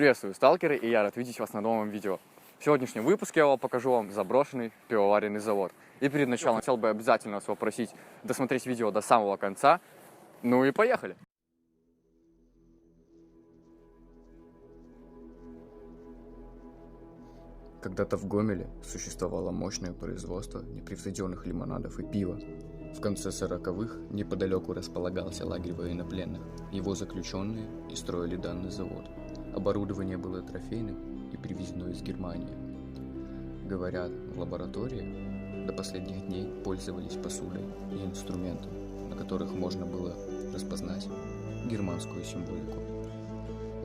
Приветствую, сталкеры, и я рад видеть вас на новом видео. В сегодняшнем выпуске я покажу вам заброшенный пивоваренный завод. И перед началом хотел бы обязательно вас попросить досмотреть видео до самого конца. Ну и поехали! Когда-то в Гомеле существовало мощное производство непревзойденных лимонадов и пива. В конце 40-х неподалеку располагался лагерь военнопленных. Его заключенные и строили данный завод. Оборудование было трофейным и привезено из Германии. Говорят, в лаборатории до последних дней пользовались посудой и инструментом, на которых можно было распознать германскую символику.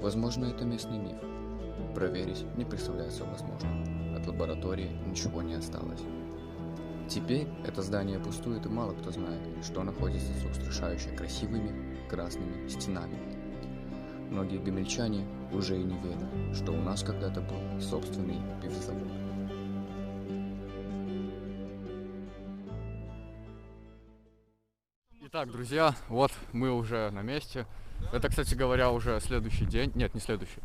Возможно, это местный миф. Проверить не представляется возможным. От лаборатории ничего не осталось. Теперь это здание пустует, и мало кто знает, что находится за устрашающе красивыми красными стенами. Многие гомельчане уже и не верят, что у нас когда-то был собственный пивзавод. Итак, друзья, вот мы уже на месте. Это, кстати говоря, уже следующий день. Нет, не следующий.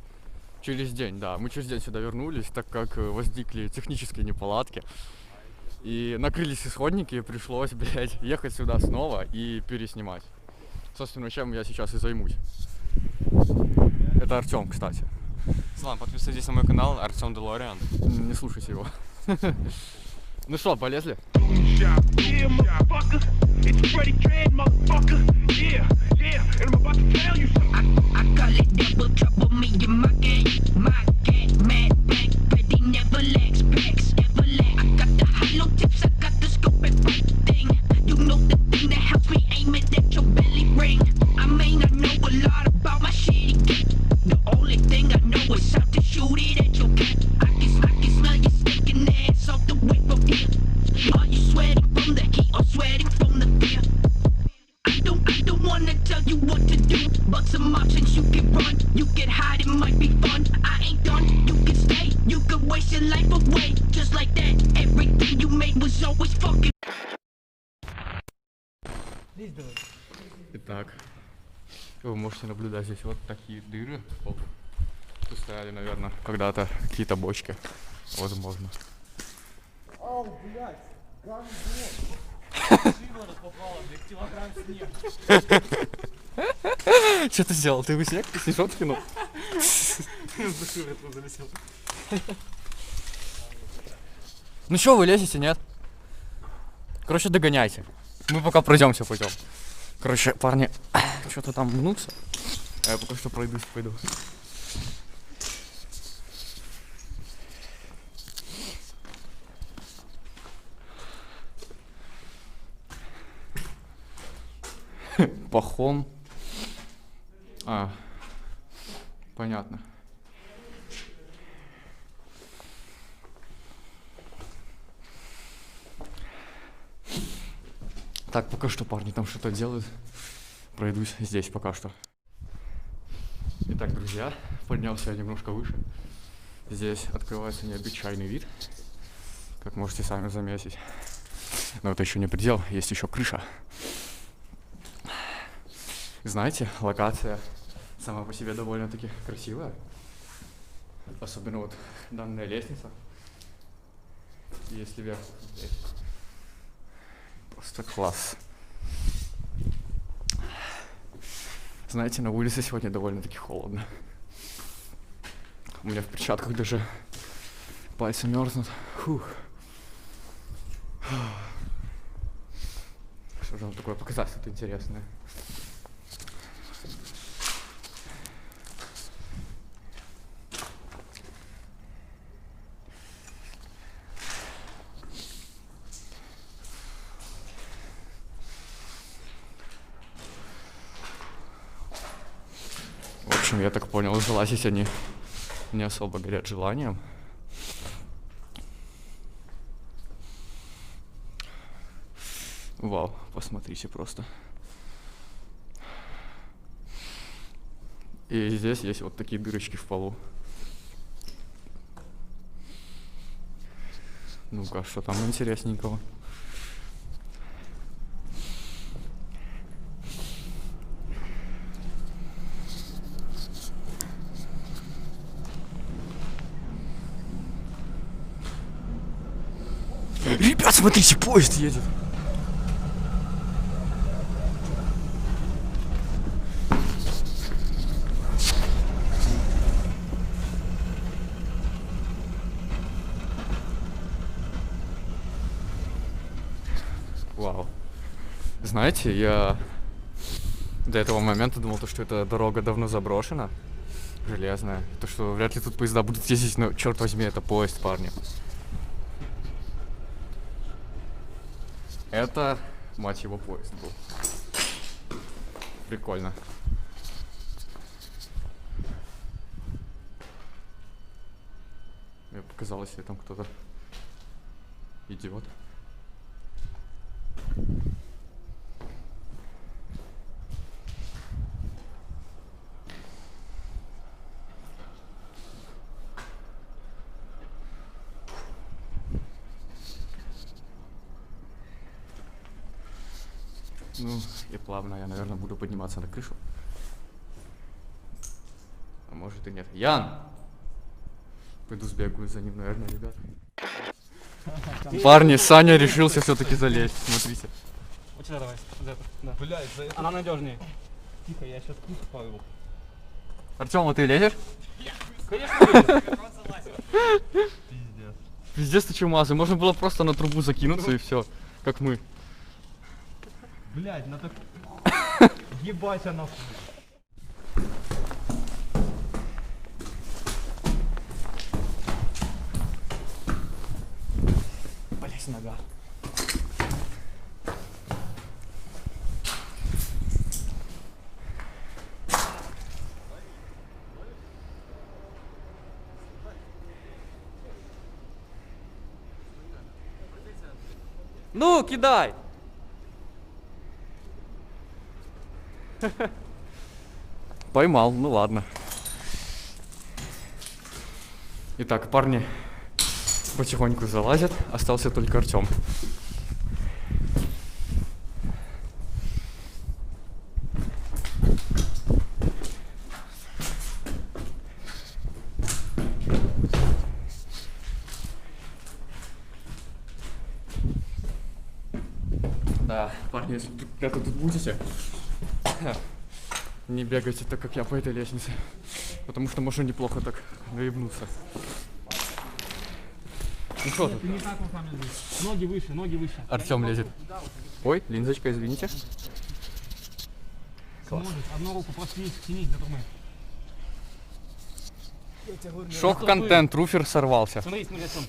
Через день, да. Мы через день сюда вернулись, так как возникли технические неполадки. И накрылись исходники, и пришлось, ехать сюда снова и переснимать. Собственно, чем я сейчас и займусь. Это Артем, кстати. Слава, подписывайтесь на мой канал, Артем Делориан. Не слушайте его. Ну что, полезли? Итак, вы можете наблюдать здесь вот такие дыры. Тут стояли, наверное, когда-то какие-то бочки, возможно. Ау, блядь, Что ты сделал? Ты в снег? Ты снежок скинул? Ну что, вы лезете, нет? Короче, догоняйте. Мы пока пройдемся путем. Короче, парни, что-то там мнутся. А я пока что пройдусь, пойду. Пахом. Понятно. Так, пока что парни там что-то делают. Пройдусь здесь пока что. Итак, друзья, поднялся я немножко выше. Здесь открывается необычайный вид, как можете сами заметить. Но это еще не предел, есть еще крыша. Знаете, локация сама по себе довольно-таки красивая. Особенно вот данная лестница. Если вверх смотреть. Просто класс. Знаете, на улице сегодня довольно-таки холодно. У меня в перчатках даже пальцы мерзнут. Фух. Что же вам такое показать, что-то интересное? В общем, я так понял, залазить они не особо горят желанием. Вау, посмотрите просто. И здесь есть вот такие дырочки в полу. Ну-ка, что там интересненького? Ребят, смотрите, поезд едет. Вау. Знаете, я до этого момента думал, что эта дорога давно заброшена, железная. То, что вряд ли тут поезда будут ездить, но черт возьми, это поезд, парни. Это, мать его, поезд был. Прикольно. Мне показалось, что там кто-то идиот. Ну, и плавно я, наверное, буду подниматься на крышу. А может и нет. Ян! Пойду сбегаю за ним, наверное, ребят. Парни, Саня решился все-таки залезть. Смотрите. Вот сюда давай. За это. Да. Блядь, за это... Она надежнее. Тихо, я сейчас куст порву. Артем, а ты лезешь? Конечно, лезу. Пиздец. Пиздец, ты чумазый. Можно было просто на трубу закинуться и все. Как мы. Блядь, на так... Ебать она... Блять, нога. Ну, кидай! Поймал, ну ладно. Итак, парни потихоньку залазят, остался только Артем. Да, парни, если когда-то тут будете, не бегайте так, как я по этой лестнице, потому что можно неплохо так наебнуться. Ну что тут? Ты не так руками лезешь. Ноги выше, ноги выше. Артем лезет. Ой, линзочка, извините. Может, одну руку просто тянись до трубы. Шок-контент, руфер сорвался. Смотри, смотри, Артем.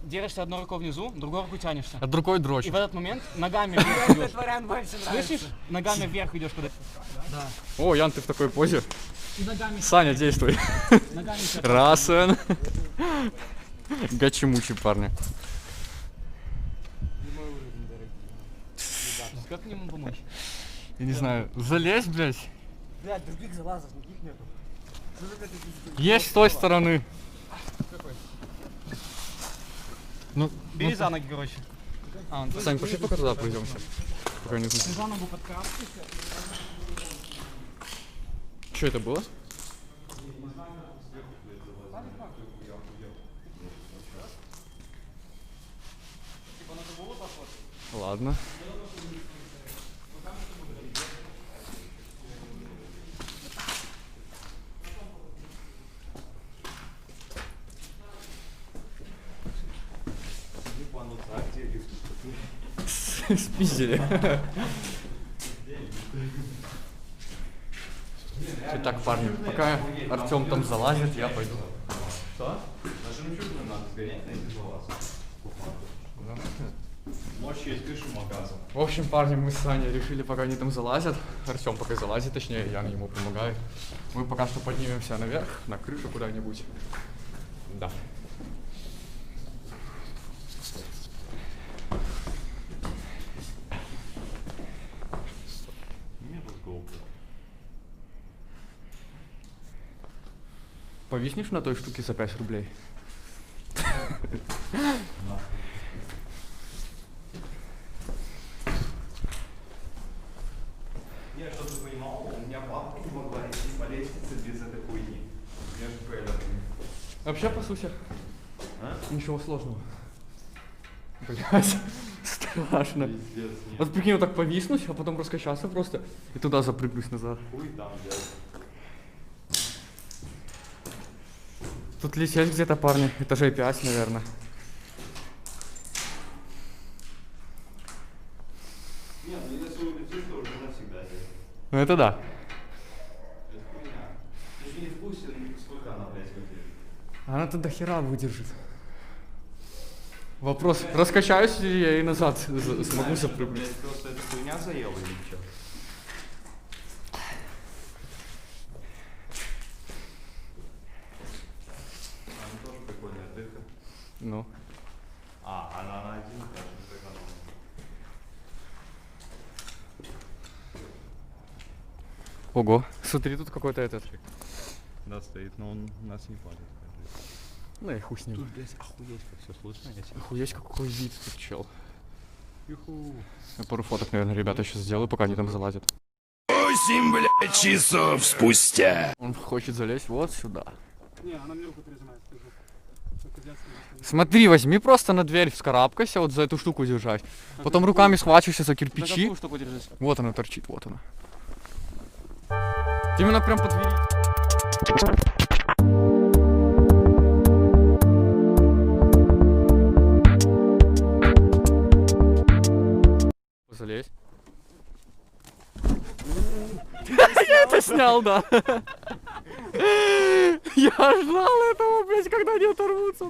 Держишься одной рукой внизу, другой рукой тянешься. А другой И дрочит. в этот момент ногами вверх идешь. Слышишь? Ногами вверх идешь куда. Да. О, Ян, ты в такой позе. И ногами. Саня, действуй. Ногами сейчас. Расен. Гачи-мучи, парни. Как к нему помочь? Я не знаю, залезь, блядь. Блядь, других залазов никаких нету. Есть с той стороны. Ну, Бери за ноги, короче. Сань, пошли пока туда пойдемся. Пока не знаю. За ногу подкаскивайся. Что это было? Ладно. Спиздили. Итак, парни, пока Артем там залазит, я пойду. Что? На жемчужину надо сгонять, найти залаз. Мощь есть, крышу маказом. В общем, парни, мы с Саней решили, пока они там залазят, Артем пока залазит, точнее, Ян ему помогает. Мы пока что поднимемся наверх, на крышу куда-нибудь. Да. Мне тут GoPro. Повиснешь на той штуке за 5 рублей? Я что-то понимал, у меня бабка не могла идти по лестнице без этой хуйни. Между трейлерами. Вообще, по сути, А? ничего сложного. Блять, страшно. Вот прикинь, вот так повиснуть, а потом раскачаться просто и туда запрыгнуть назад. Хуй там, блядь. Тут лететь где-то, парни, этажей 5, наверное. Нет, ну если улетишь, то уже навсегда здесь. Ну это да. Это хуйня. Ты же не в курсе, сколько она, блядь, выдержит. Она тут до хера выдержит. Вопрос, раскачаюсь ли я и назад смогу запрыгнуть? Блядь, просто эта хуйня заела или что? Она тоже прикольная дыха. Ну. Она на один этаж, не экономит. Ого, смотри, тут какой-то этот. Да, стоит, но он нас не палит. Ну и хуй с ним. Тут, блядь, охуеть, как все слышно, если... Охуеть, какой вид тут, чел. Юху. Я пару фоток, наверное, ребята сейчас сделаю, пока они там залазят. 8, блядь, часов спустя. Он хочет залезть вот сюда. Не, она мне руку прижимает, скажу. Только детский не Смотри, возьми просто на дверь, вскарабкайся, вот за эту штуку держать. Потом руками схватишься за кирпичи. штуку держись. Вот она торчит, вот она. Ты именно прям по двери. Залезь. Я это снял, да. Я ждал этого, блядь, когда они оторвутся.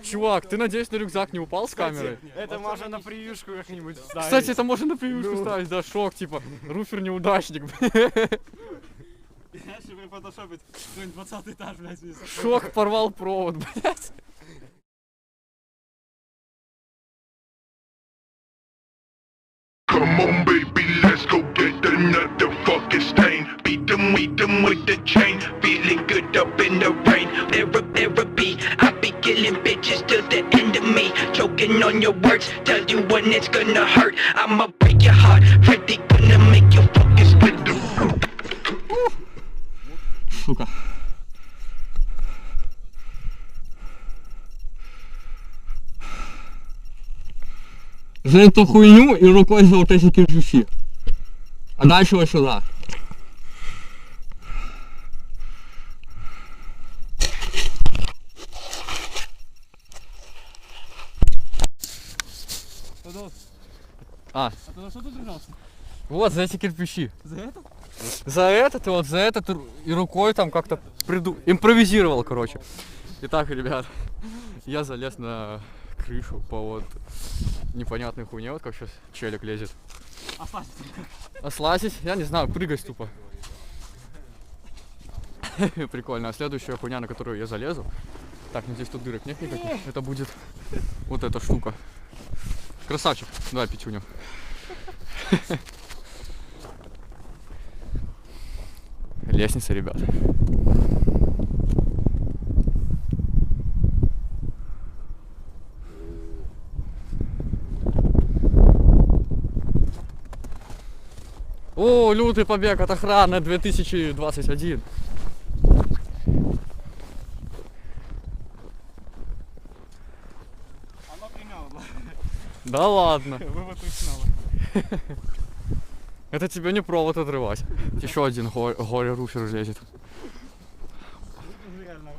Чувак, ты, надеюсь, на рюкзак не упал с камерой? Это можно на превьюшку как-нибудь вставить. Кстати, это можно на превьюшку ставить, да, шок, типа, руфер неудачник. Знаешь, при фотошопе какой-нибудь 20 этаж, блядь, вниз. Шок, порвал провод, блядь. Come on, baby, let's go get another fucking stain. Beat them with the chain. Feeling good up in the rain. Therapy, I be killing bitches till the end of me. Choking on your words, tell you when it's gonna hurt. I'ma break your heart, Freddy gonna make you fucking split the roof. Сука. За эту хуйню и рукой за вот эти кирпичи. А дальше вот сюда. А. А ты за что тут держался? Вот за эти кирпичи. За это? За этот и вот за этот и рукой там как-то импровизировал, короче. Итак, ребят, я залез на крышу по вот непонятной хуйне, вот как сейчас челик лезет. А слазить? Я не знаю, прыгать тупо. Прикольно. А следующая хуйня, на которую я залезу. Так, надеюсь, тут дырок нет никаких. Это будет вот эта штука. Красавчик. Давай пятюню. Лестница, ребят. О, лютый побег от охраны 2021. Оно примяло. Да ладно. Вывод уснало. Это тебе не провод отрывать. Еще один горе-руфер лезет. Реально,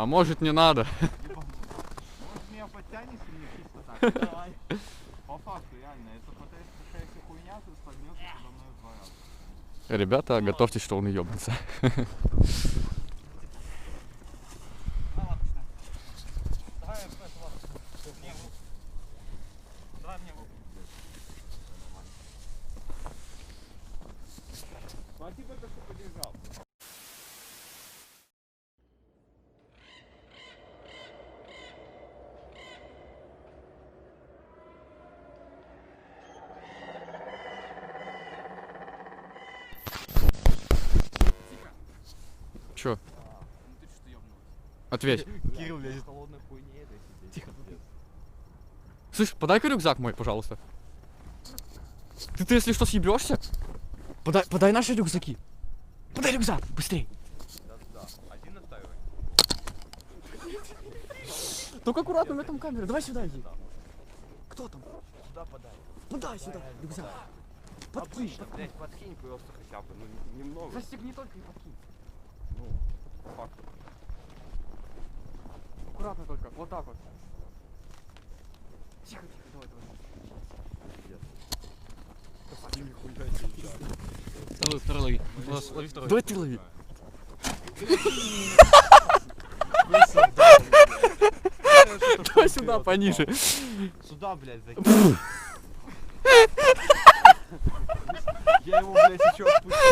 А может не надо? Может, меня подтянешь или чисто так? давай. По факту, реально, это какая-то хуйня, тут поднется подо мной в 2 раза. Ребята, готовьтесь, что он ебнется. Давай, мне в руку. Давай мне в руку. Спасибо, что поддержал. Чё? Ответь. Кирилл лезет. Холодной хуйне этой сидеть. Слышь, подай-ка рюкзак мой, пожалуйста. Ты если что, съебешься? Подай наши рюкзаки. Подай рюкзак, быстрей. Да, один оставил. Только аккуратно, у меня там камера. Давай сюда иди. Кто там? Сюда подай. Подай сюда. Рюкзак. Подкинь. Блять, подкинь просто хотя бы, ну немного. Застегни только и подкинь. Ну, факт. Аккуратно только. Вот так вот. Тихо, тихо. Давай, давай. Второй лови. Лови второй. Давай ты лови. Давай сюда, пониже. Сюда, блядь, закинь. Я его, блядь, еще отпустил.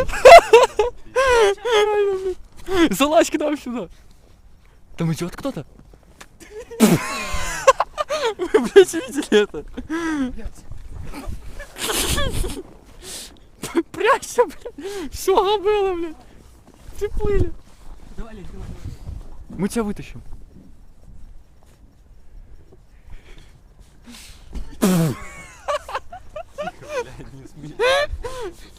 Залазь к нам сюда. Там идет кто-то. Вы, блядь, видели это? Прячься, блядь. Все было, блядь. Приплыли. Давай, Лень, давай. Мы тебя вытащим.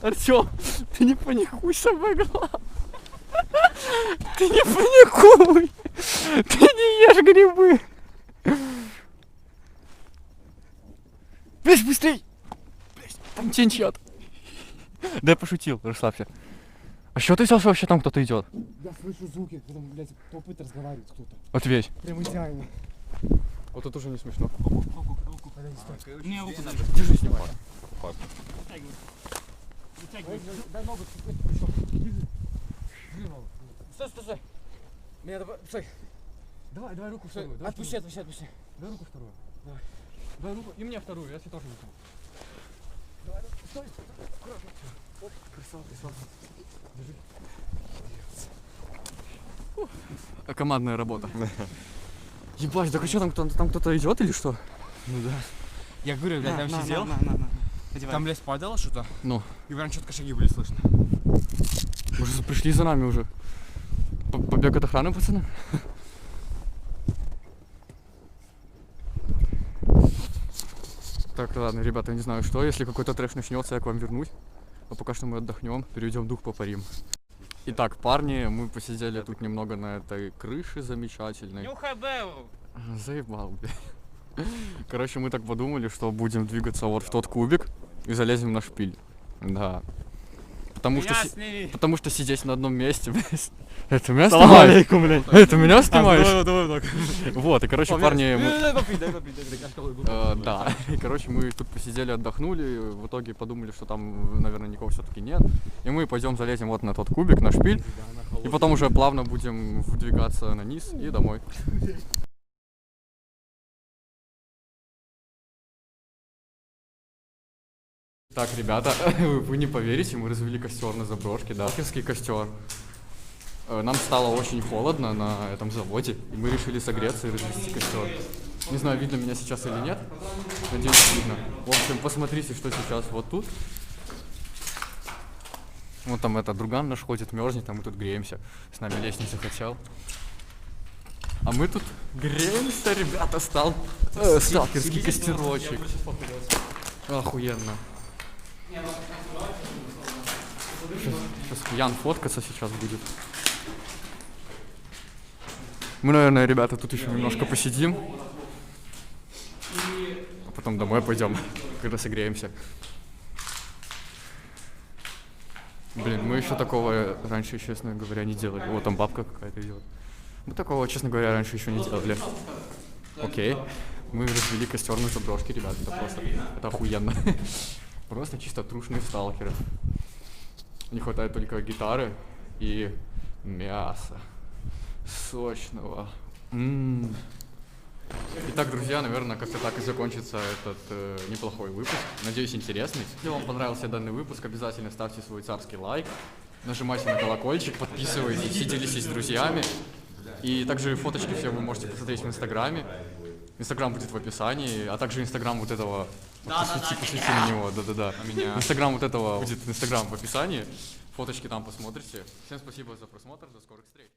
Артём, ты не паникуй, самое главное. Ты не паникуй. Ты не ешь грибы. Блядь, быстрей. Блядь, там тень чья-то. Да я пошутил, расслабься. А что ты взял, что вообще там кто-то идет? Я слышу звуки, потом, блядь, топыт разговаривает кто-то. Ответь. Прям идеально. Вот это уже не смешно. Подожди, стой. Мне руку надо. Держи, снимай. Дай ногу, еще. Стой, стой, стой. Меня давай, стой. Давай руку вторую. Отпусти. Дай руку вторую. Давай руку и мне вторую, если тоже не смог. Давай, стой. Аккуратно. Оп, красава. Держи. Командная работа. Ебать, так а что там кто-то идет или что? Ну да. Я говорю, блядь, там сидел. Там, блядь, падало что-то. Ну. И прям четко шаги были слышно. Уже пришли за нами уже. Побег от охраны, пацаны. Так, ладно, ребята, не знаю что. Если какой-то трэш начнется, я к вам вернусь. А пока что мы отдохнем, переведем дух, попарим. Итак, парни, мы посидели тут немного на этой крыше замечательной. Нюхай Беллу. Заебал, блядь. Короче, мы так подумали, что будем двигаться вот в тот кубик и залезем на шпиль. Да. Потому что сидеть на одном месте, блядь. Это меня снимает? Это меня снимаешь? Давай. Вот, и короче, парни... Дай попить. Да, и короче, мы тут посидели, отдохнули, в итоге подумали, что там, наверное, никого все-таки нет. И мы пойдем залезем вот на тот кубик, на шпиль, и потом уже плавно будем вдвигаться на низ и домой. Так, ребята, вы не поверите, мы развели костер на заброшке, да, кирский костер. Нам стало очень холодно на этом заводе, и мы решили согреться и развести костер. Не знаю, видно меня сейчас или нет, надеюсь, видно. В общем, посмотрите, что сейчас вот тут. Вот там это друган наш ходит, мерзнет, а мы тут греемся. С нами лезть не захотел. А мы тут греемся, ребята, сталкерский костерочек. Охуенно. Сейчас Ян фоткаться сейчас будет. Мы, наверное, ребята, тут еще немножко посидим. А потом домой пойдем, когда согреемся. Блин, мы еще такого раньше, честно говоря, не делали. Вот там бабка какая-то идет. Мы такого, честно говоря, раньше еще не делали. Окей. Мы развели костер на заброшке, ребята. Это просто, это охуенно. Просто чисто трушные сталкеры. Не хватает только гитары и мяса сочного. Итак, друзья, наверное, как-то так и закончится этот неплохой выпуск. Надеюсь, интересный. Если вам понравился данный выпуск, обязательно ставьте свой царский лайк, нажимайте на колокольчик, подписывайтесь, делитесь с друзьями. И также фоточки все вы можете посмотреть в Инстаграме. Инстаграм будет в описании, а также Инстаграм вот этого. Посвети на него, да-да-да. Инстаграм вот этого будет Инстаграм в описании. Фоточки там посмотрите. Всем спасибо за просмотр, до скорых встреч.